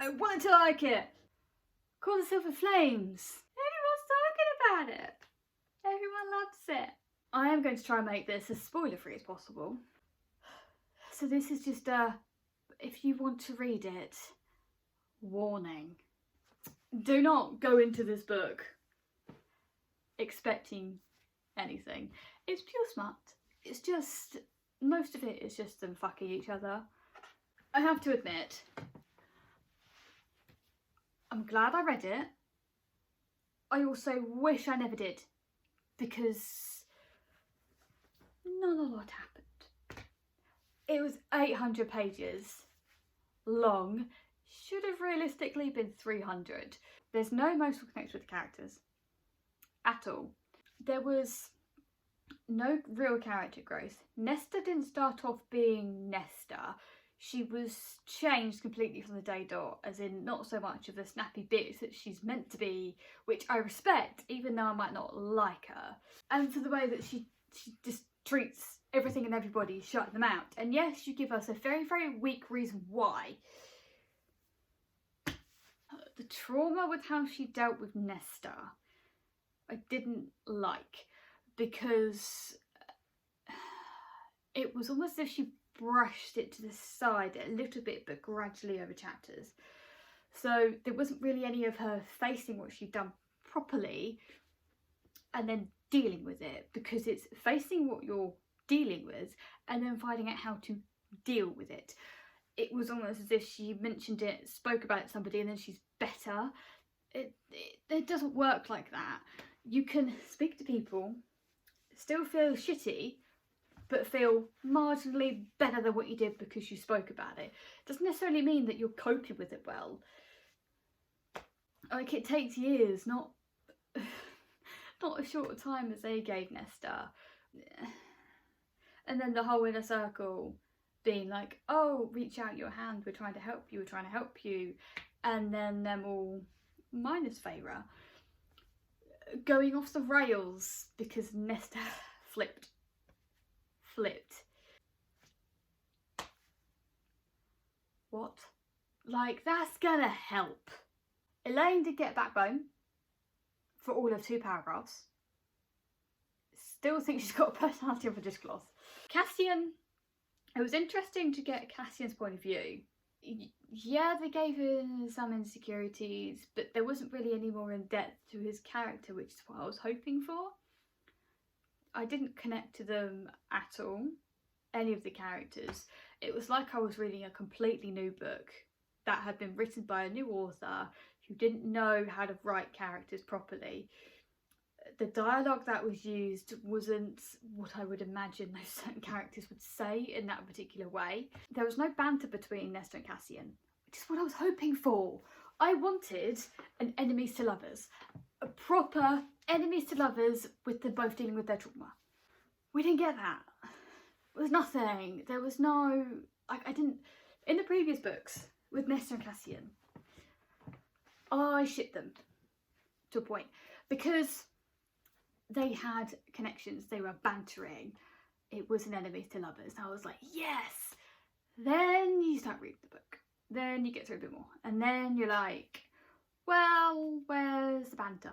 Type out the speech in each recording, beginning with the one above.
I wanted to like it. Call the Silver Flames. Everyone's talking about it. Everyone loves it. I am going to try and make this as spoiler free as possible. So this is just if you want to read it, warning. Do not go into this book expecting anything. It's pure smut. It's just, most of it is just them fucking each other. I have to admit, I'm glad I read it. I also wish I never did, because not a lot happened. It was 800 pages long. Should have realistically been 300. There's no emotional connection with the characters at all. There was no real character growth. Nesta didn't start off being Nesta. She was changed completely from the day dot, as in not so much of the snappy bitch that she's meant to be, which I respect, even though I might not like her. And for the way that she just treats everything and everybody, shutting them out. And yes, you give us a very, very weak reason why. The trauma with how she dealt with Nesta, I didn't like, because it was almost as if she brushed it to the side a little bit, but gradually over chapters. So there wasn't really any of her facing what she'd done properly and then dealing with it, because it's facing what you're dealing with and then finding out how to deal with it. It was almost as if she mentioned it, spoke about it to somebody, and then she's better. It doesn't work like that. You can speak to people, still feel shitty, but feel marginally better than what you did because you spoke about it. Doesn't necessarily mean that you're coping with it well. Like, it takes years, not a short time as they gave Nesta. And then the whole inner circle being like, oh, reach out your hand, we're trying to help you, and then them all, minus Feyre, going off the rails because Nesta flipped. What? Like, that's gonna help. Elaine did get backbone for all of 2 paragraphs. Still think she's got a personality of a dishcloth. Cassian, it was interesting to get Cassian's point of view. Yeah, they gave him some insecurities, but there wasn't really any more in depth to his character, which is what I was hoping for. I didn't connect to them at all, any of the characters. It was like I was reading a completely new book that had been written by a new author who didn't know how to write characters properly. The dialogue that was used wasn't what I would imagine those certain characters would say in that particular way. There was no banter between Nesta and Cassian, which is what I was hoping for. I wanted an enemies to lovers. A proper enemies to lovers with them both dealing with their trauma. We didn't get that. There was nothing. There was no... I didn't... In the previous books, with Nesta and Cassian, I shipped them to a point. Because they had connections, they were bantering. It was an enemies to lovers. And I was like, yes! Then you start reading the book. Then you get through a bit more. And then you're like, well, where's the banter?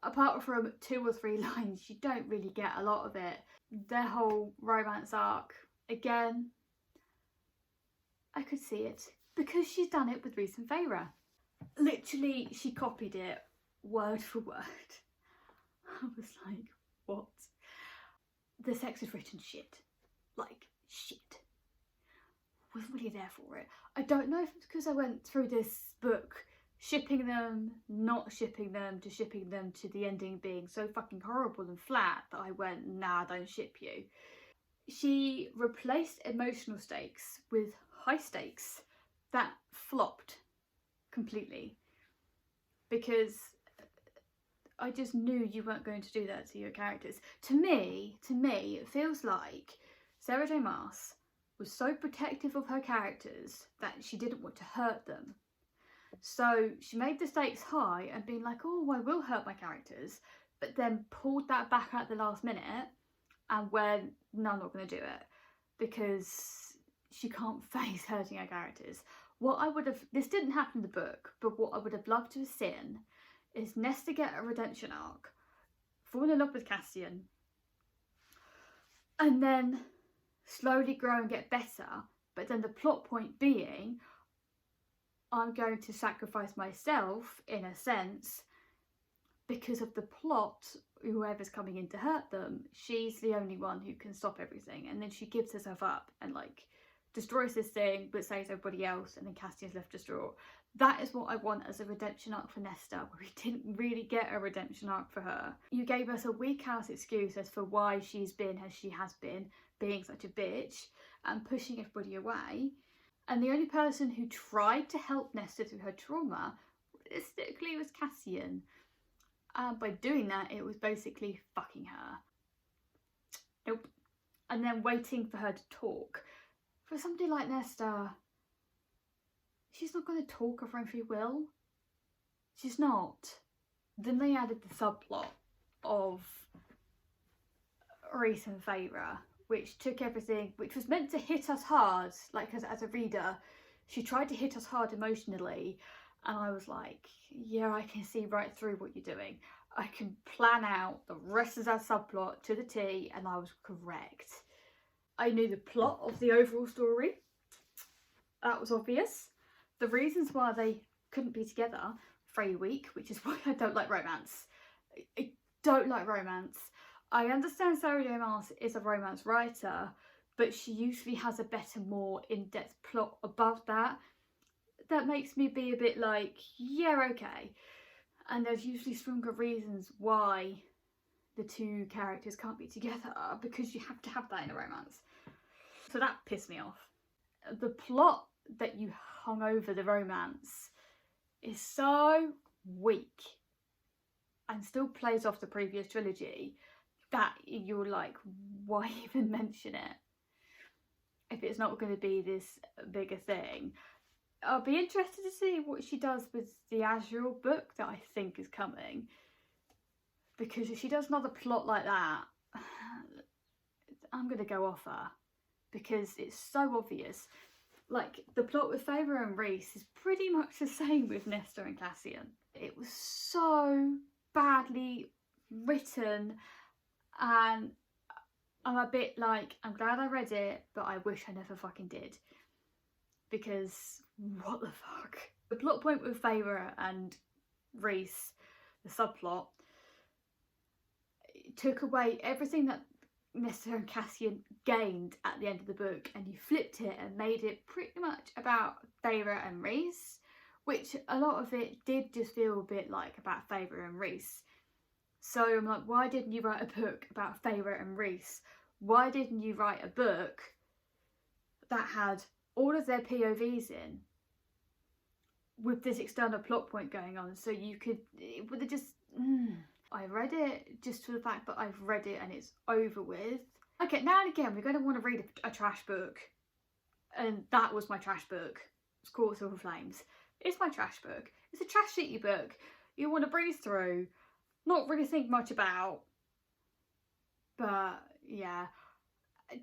Apart from 2 or 3 lines, you don't really get a lot of it. Their whole romance arc, again, I could see it. Because she's done it with Rhys and Feyre. Literally, she copied it word for word. I was like, what? The sex is written shit. Like, shit. Wasn't really there for it. I don't know if it's because I went through this book shipping them, not shipping them to the ending being so fucking horrible and flat that I went, nah, don't ship you. She replaced emotional stakes with high stakes that flopped completely, because I just knew you weren't going to do that to your characters. To me, it feels like Sarah J Maas was so protective of her characters that she didn't want to hurt them. So she made the stakes high and being like, oh, I will hurt my characters, but then pulled that back at the last minute and went, no, I'm not going to do it, because she can't face hurting her characters. What I would have, this didn't happen in the book, but what I would have loved to have seen is Nesta get a redemption arc, fall in love with Cassian, and then slowly grow and get better, but then the plot point being, I'm going to sacrifice myself, in a sense, because of the plot, whoever's coming in to hurt them, she's the only one who can stop everything, and then she gives herself up and like destroys this thing but saves everybody else, and then Castian's left distraught. That is what I want as a redemption arc for Nesta, where we didn't really get a redemption arc for her. You gave us a weak ass excuse as for why she's been as she has been, being such a bitch and pushing everybody away, and the only person who tried to help Nesta through her trauma realistically was Cassian. By doing that, it was basically fucking her. Nope. And then waiting for her to talk. For somebody like Nesta, she's not going to talk of her own free will. She's not. Then they added the subplot of Rhys and Feyre, which took everything, which was meant to hit us hard, like as a reader. She tried to hit us hard emotionally, and I was like, yeah, I can see right through what you're doing. I can plan out the rest of that subplot to the T, and I was correct. I knew the plot of the overall story. That was obvious. The reasons why they couldn't be together, very weak, which is why I don't like romance. I don't like romance. I understand Sarah J. Maas is a romance writer, but she usually has a better, more in-depth plot above that. That makes me be a bit like, yeah, okay. And there's usually stronger reasons why the two characters can't be together, because you have to have that in a romance. So that pissed me off. The plot that you hung over the romance is so weak and still plays off the previous trilogy that you're like, why even mention it if it's not going to be this bigger thing? I'll be interested to see what she does with the Azriel book that I think is coming, because if she does another plot like that, I'm going to go off her, because it's so obvious. Like, the plot with Feyre and Rhys is pretty much the same with Nesta and Cassian. It was so badly written, and I'm a bit like, I'm glad I read it, but I wish I never fucking did. Because, what the fuck? The plot point with Feyre and Rhys, the subplot, took away everything that Nesta and Cassian gained at the end of the book, and you flipped it and made it pretty much about Feyre and Rhys, which a lot of it did just feel a bit like about Feyre and Rhys. So I'm like, why didn't you write a book about Feyre and Rhys? Why didn't you write a book that had all of their POVs in with this external plot point going on, so you could, it would have just, I read it just for the fact that I've read it and it's over with. Okay, now and again we're going to want to read a trash book, and that was my trash book. It's called Silver Flames. It's my trash book. It's a trash shitty book you want to breeze through, not really think much about. But yeah,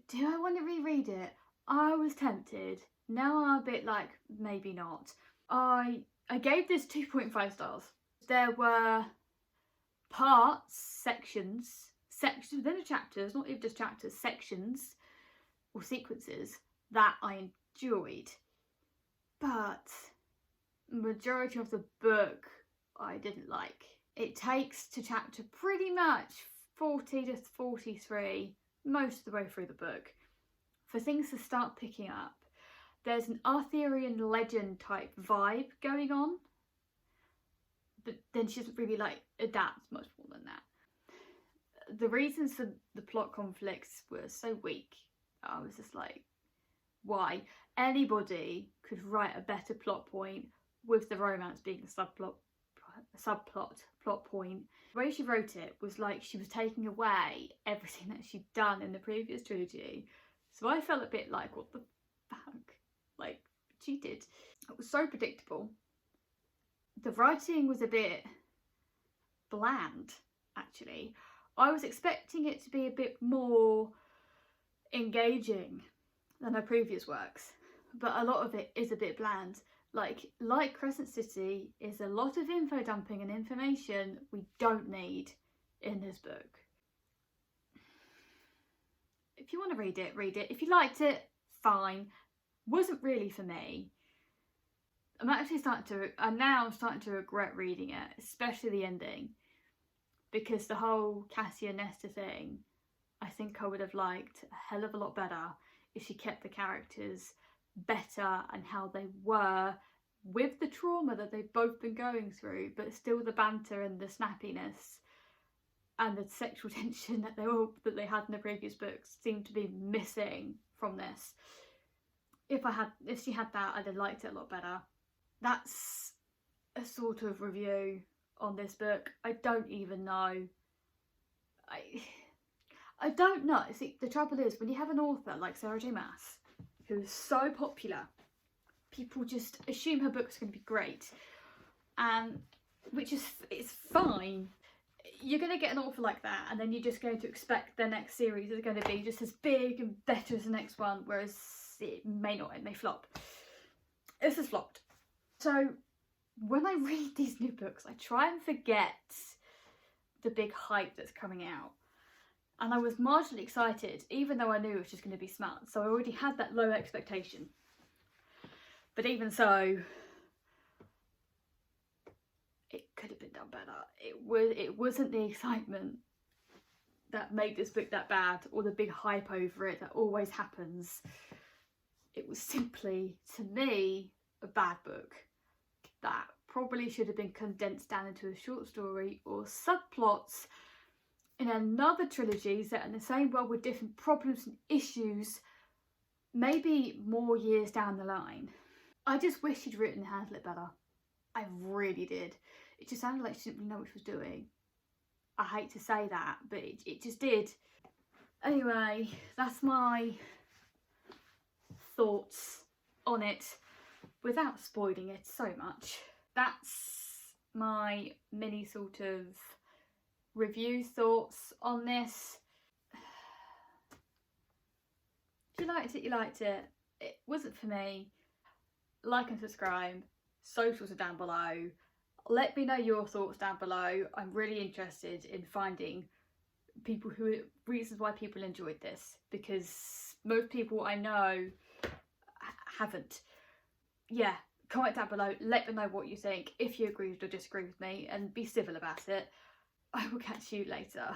do I want to reread it? I was tempted. Now I'm a bit like, maybe not. I gave this 2.5 stars. There were parts, sections within the chapters, not even just chapters, sections or sequences that I enjoyed. But majority of the book I didn't like. It takes to chapter pretty much 40 to 43, most of the way through the book, for things to start picking up. There's an Arthurian legend type vibe going on, but then she doesn't really like adapt much more than that. The reasons for the plot conflicts were so weak. I was just like, why? Anybody could write a better plot point with the romance being a plot point. The way she wrote it was like she was taking away everything that she'd done in the previous trilogy. So I felt a bit like, what the fuck? Like, cheated. It was so predictable. The writing was a bit bland, actually. I was expecting it to be a bit more engaging than her previous works, but a lot of it is a bit bland. Like Crescent City is a lot of info dumping and information we don't need in this book. If you want to read it, read it. If you liked it, fine. Wasn't really for me. I'm now starting to regret reading it, especially the ending, because the whole Cassia Nesta thing, I think I would have liked a hell of a lot better if she kept the characters better and how they were with the trauma that they've both been going through, but still the banter and the snappiness and the sexual tension that they had in the previous books seemed to be missing from this. If she had that, I'd have liked it a lot better. That's a sort of review on this book. I don't even know. I don't know. See, the trouble is, when you have an author like Sarah J Maas, who is so popular, people just assume her books are going to be great, and it's fine. You're going to get an author like that, and then you're just going to expect their next series is going to be just as big and better as the next one, whereas it may not. It may flop. This has flopped. So when I read these new books, I try and forget the big hype that's coming out. And I was marginally excited, even though I knew it was just going to be smart. So I already had that low expectation. But even so, it could have been done better. It wasn't the excitement that made this book that bad, or the big hype over it that always happens. It was simply, to me, a bad book that probably should have been condensed down into a short story or subplots in another trilogy set in the same world with different problems and issues, maybe more years down the line. I just wish she'd written and handled it better. I really did. It just sounded like she didn't really know what she was doing. I hate to say that, but it just did. Anyway, that's my thoughts on it without spoiling it so much. That's my mini sort of review thoughts on this. If you liked it, you liked it. It wasn't for me. Like and subscribe. Socials are down below. Let me know your thoughts down below. I'm really interested in finding reasons why people enjoyed this, because most people I know haven't. Yeah, comment down below, let me know what you think, if you agree or disagree with me, and be civil about it. I will catch you later.